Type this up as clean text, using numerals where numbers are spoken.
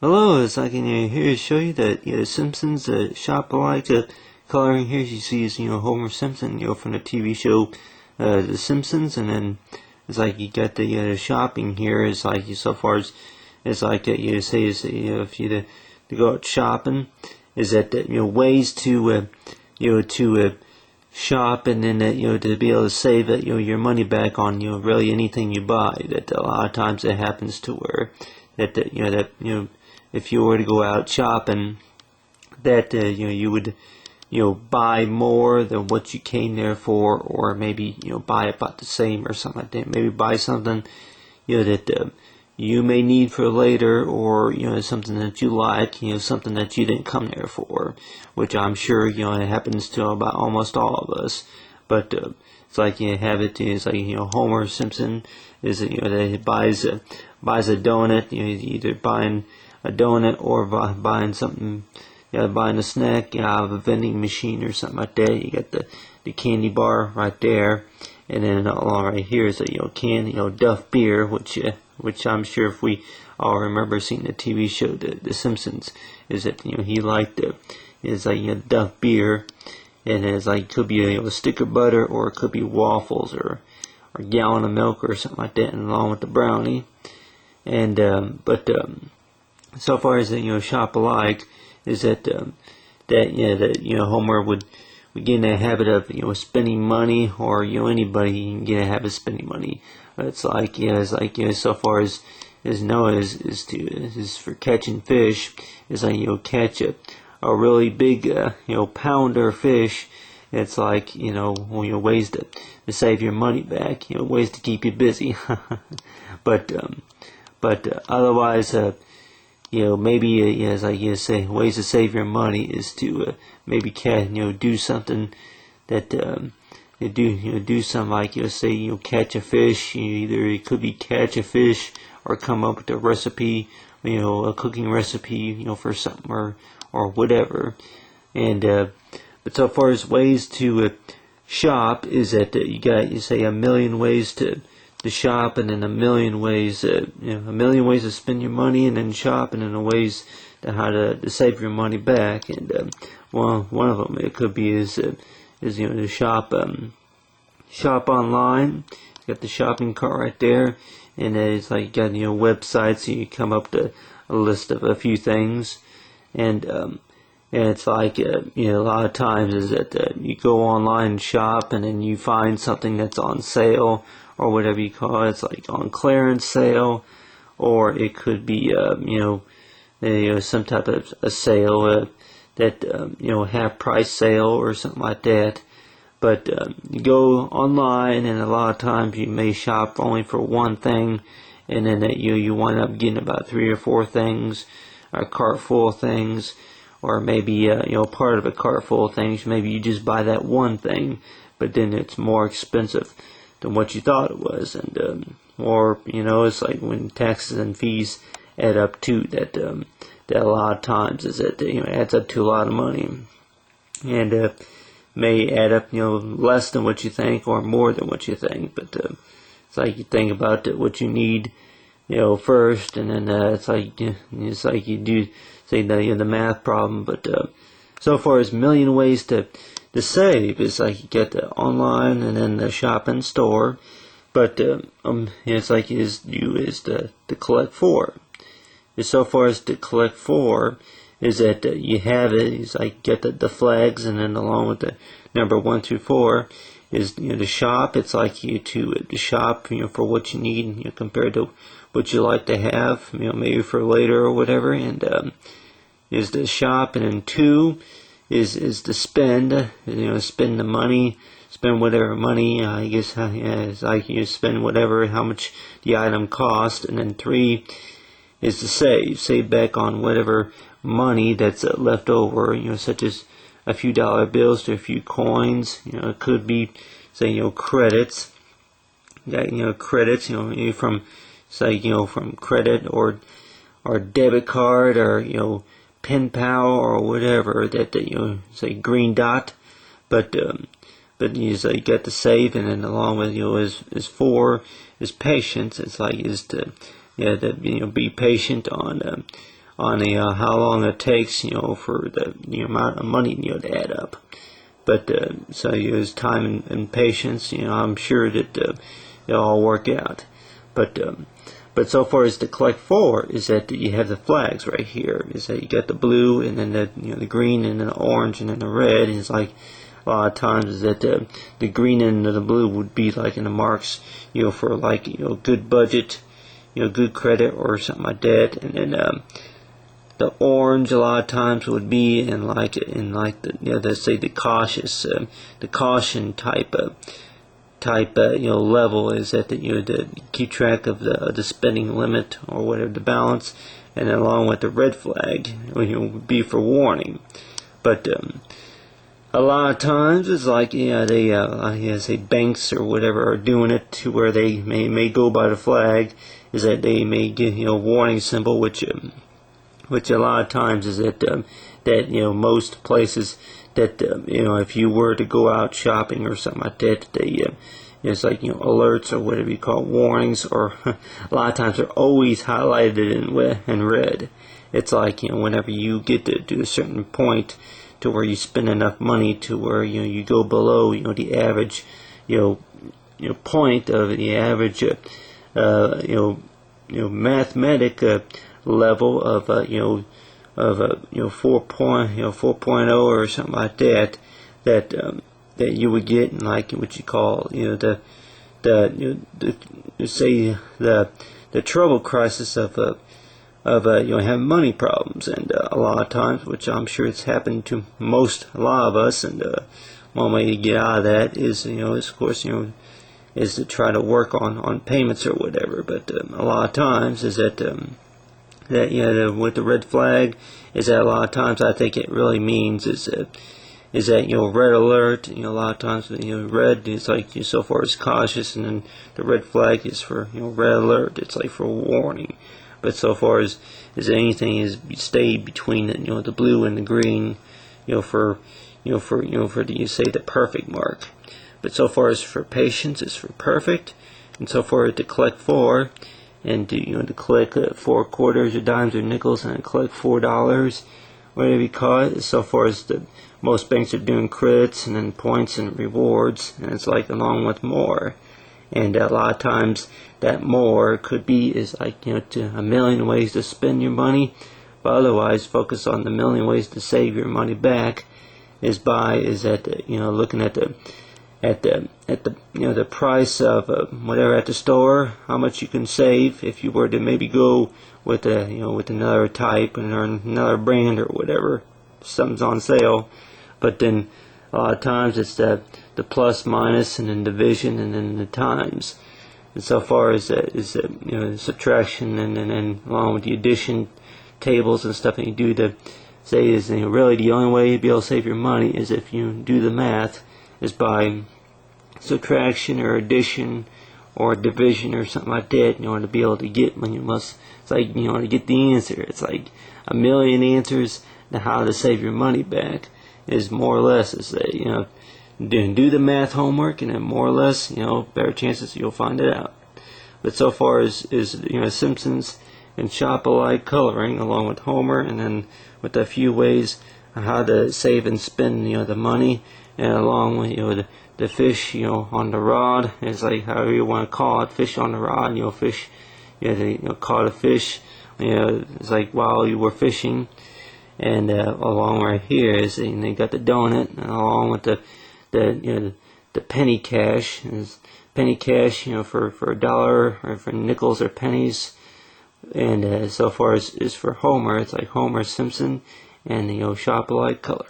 Hello, it's like here to show you that Simpsons shop alike. The coloring here you see is Homer Simpson from the TV show The Simpsons, and then it's like you got the shopping here is like so far as it's like you say is if you to go out shopping is that ways to shop, and then to be able to save your money back on really anything you buy. That a lot of times it happens to where that if you were to go out shopping, that you would buy more than what you came there for, or maybe buy about the same or something like that. Maybe buy something that you may need for later, or something that you like, something that you didn't come there for, which I'm sure it happens to about almost all of us. But it's like have it. It's like Homer Simpson is that that he buys a donut. Either buying a donut or buying something. Buying a snack out of a vending machine or something like that. You got the candy bar right there, and then along right here is a can Duff beer, which I'm sure if we all remember seeing the TV show The Simpsons, is that he liked is like Duff beer, and it's like could be a stick of butter, or it could be waffles, or a gallon of milk or something like that, and along with the brownie. And but so far as shop alike is that Homer would get in the habit of spending money, or anybody can get in a habit of spending money. It's like it's like so far as Noah is for catching fish, is like catch a really big pounder fish. It's like ways to save your money back, ways to keep you busy. but otherwise maybe as I say, ways to save your money is to maybe do something that do something like say catch a fish. Either it could be catch a fish, or come up with a recipe, a cooking recipe, for something, or whatever. And but so far as ways to shop is that you say a million ways to shop, and then a million ways to spend your money, and then shop, and then the ways to how to save your money back. And one of them it could be is to shop online. You got the shopping cart right there, and it's like you got websites, so you come up with a list of a few things. And it's like a lot of times is that you go online and shop, and then you find something that's on sale, or whatever you call it. It's like on clearance sale, or it could be some type of a sale that half price sale or something like that. But you go online, and a lot of times you may shop only for one thing, and then you wind up getting about 3 or 4 things, a cart full of things, or maybe part of a cart full of things. Maybe you just buy that one thing, but then it's more expensive than what you thought it was. And or it's like when taxes and fees add up too, that a lot of times is that adds up to a lot of money, and may add up less than what you think, or more than what you think. But it's like you think about what you need first, and then it's like you do say the math problem. But so far as million ways to save, is like you get the online, and then the shop in store. But it's like is to collect for. So far as to collect for is that you have it. Is like get the flags, and then along with the number 1 through 4 is the shop. It's like you to shop for what you need, compared to what you like to have, maybe for later or whatever. And is the shop, and then 2 is to spend, spend the money, spend whatever money, I guess, it's like you spend whatever, how much the item cost. And then 3 is to save back on whatever money that's left over, such as a few dollar bills to a few coins. It could be, say, credits, credits, from, say, from credit, or debit card, or pen pal, or whatever, that say green dot. But you got to save, and then along with is 4 is patience. It's like is to be patient how long it takes, for the amount of money, to add up. But so there's time and patience. I'm sure that it'll all work out. But so far as to collect for is that you have the flags right here. Is that you got the blue and then the green and then the orange and then the red. And it's like a lot of times is that the green and the blue would be like in the marks, for like good budget, good credit or something like that. And then the orange a lot of times would be in like the let's say the cautious, the caution type level is that to keep track of the spending limit or whatever the balance, and then along with the red flag would be for warning. But a lot of times it's like they say banks or whatever are doing it to where they may go by the flag, is that they may give warning symbol, which a lot of times is that most places that if you were to go out shopping or something like that, they it's like alerts or whatever you call it, warnings, or a lot of times they're always highlighted in red. It's like whenever you get to a certain point to where you spend enough money to where you go below the average point of the average mathematic level of 4.0 or something like that, that you would get in like what you call say the trouble crisis of having money problems. And a lot of times, which I'm sure it's happened to a lot of us, and one way to get out of that is of course is to try to work on payments or whatever. But a lot of times is that with the red flag is that a lot of times I think it really means is that red alert. A lot of times red is like so far as cautious, and then the red flag is for red alert. It's like for warning. But so far as anything is stay between the blue and the green, for the perfect mark. But so far as for patience is for perfect, and so far as to collect for, and to collect 4 quarters or dimes or nickels, and collect $4, whatever you call it. So far as most banks are doing credits and then points and rewards, and it's like along with more. And a lot of times that more could be is like to a million ways to spend your money, but otherwise focus on the million ways to save your money back. Is looking at the price of whatever at the store, how much you can save if you were to maybe go with with another type and another brand or whatever, something's on sale. But then a lot of times it's the plus, minus, and then division, and then the times. And so far as subtraction, and then along with the addition tables and stuff that you do to say is really the only way you'd be able to save your money is if you do the math is by subtraction or addition or division or something like that in order to be able to get it's like to get the answer. It's like a million answers to how to save your money back is more or less is that do the math homework, and then more or less better chances you'll find it out. But so far as Simpsons and shop alike coloring along with Homer, and then with a few ways how to save and spend the money, and along with the fish on the rod, is like however you want to call it, fish on the rod, fish caught a fish it's like while you were fishing. And along right here is they got the donut, and along with the penny cash is penny cash for $1 or for nickels or pennies. And so far as is for Homer, it's like Homer, Simpson, and shop alike color.